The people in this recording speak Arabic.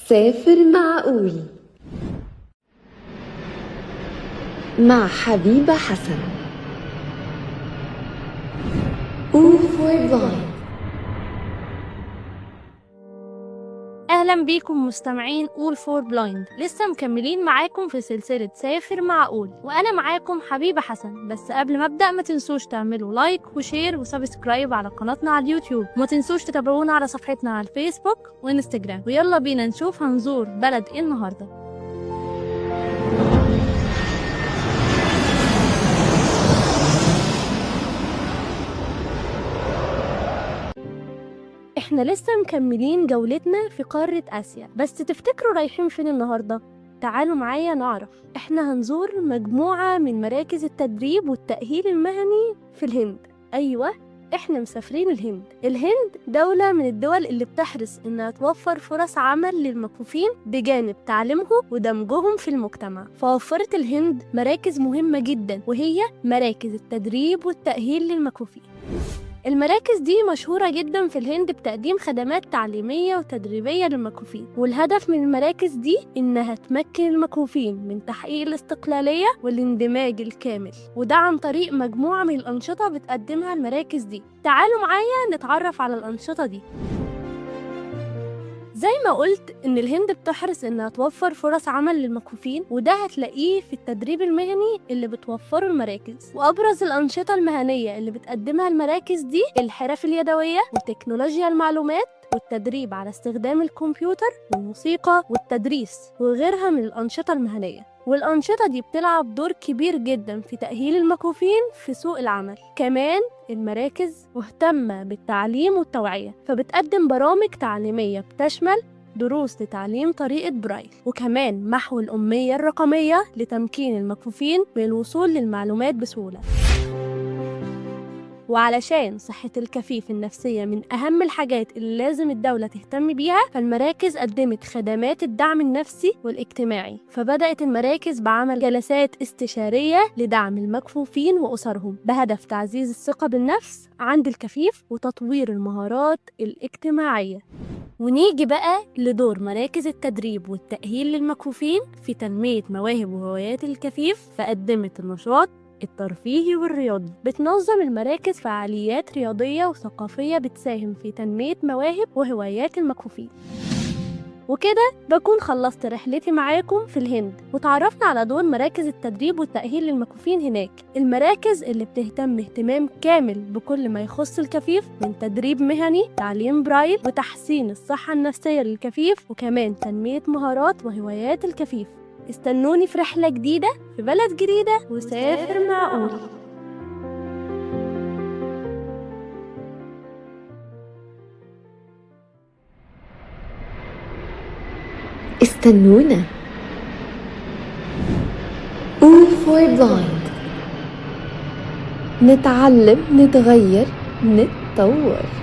سافر معقول مع حبيبة حسن. All for blind. اهلا بيكم مستمعين All for blind. لسه مكملين معاكم في سلسلة سافر معقول، وانا معاكم حبيبة حسن. بس قبل ما ابدأ ما تنسوش تعملوا لايك وشير وسبسكرايب على قناتنا على اليوتيوب، وما تنسوش تتابعونا على صفحتنا على الفيسبوك وانستجرام. ويلا بينا نشوف هنزور بلد ايه النهارده. احنا لسه مكملين جولتنا في قارة آسيا، بس تفتكروا رايحين فين النهاردة؟ تعالوا معايا نعرف. احنا هنزور مجموعة من مراكز التدريب والتأهيل المهني في الهند. ايوه، احنا مسافرين الهند دولة من الدول اللي بتحرص انها توفر فرص عمل للمكفوفين بجانب تعليمهم ودمجهم في المجتمع. فوفرت الهند مراكز مهمة جدا، وهي مراكز التدريب والتأهيل للمكفوفين. المراكز دي مشهورة جدا في الهند بتقديم خدمات تعليمية وتدريبية للمكفوفين، والهدف من المراكز دي إنها تمكن المكفوفين من تحقيق الاستقلالية والاندماج الكامل، وده عن طريق مجموعة من الأنشطة بتقدمها المراكز دي. تعالوا معايا نتعرف على الأنشطة دي. زي ما قلت إن الهند بتحرص إنها توفر فرص عمل للمكفوفين، وده هتلاقيه في التدريب المهني اللي بتوفره المراكز. وأبرز الأنشطة المهنية اللي بتقدمها المراكز دي الحرف اليدوية وتكنولوجيا المعلومات والتدريب على استخدام الكمبيوتر والموسيقى والتدريس وغيرها من الأنشطة المهنية. والأنشطة دي بتلعب دور كبير جدا في تأهيل المكفوفين في سوق العمل. كمان المراكز مهتمة بالتعليم والتوعية، فبتقدم برامج تعليمية بتشمل دروس لتعليم طريقة برايل، وكمان محو الأمية الرقمية لتمكين المكفوفين من الوصول للمعلومات بسهولة. وعلشان صحة الكفيف النفسية من أهم الحاجات اللي لازم الدولة تهتم بيها، فالمراكز قدمت خدمات الدعم النفسي والاجتماعي. فبدأت المراكز بعمل جلسات استشارية لدعم المكفوفين وأسرهم بهدف تعزيز الثقة بالنفس عند الكفيف وتطوير المهارات الاجتماعية. ونيجي بقى لدور مراكز التدريب والتأهيل للمكفوفين في تنمية مواهب وهوايات الكفيف. فقدمت النشاط الترفيهي والرياضي. بتنظم المراكز فعاليات رياضية وثقافية بتساهم في تنمية مواهب وهوايات المكفوفين. وكده بكون خلصت رحلتي معاكم في الهند، وتعرفنا على دور مراكز التدريب والتأهيل للمكفوفين هناك. المراكز اللي بتهتم اهتمام كامل بكل ما يخص الكفيف من تدريب مهني، تعليم برايل، وتحسين الصحة النفسية للكفيف، وكمان تنمية مهارات وهوايات الكفيف. استنوني في رحلة جديدة في بلد جديدة وسافر معقول. استنونا. All for blind. نتعلم، نتغير، نتطور.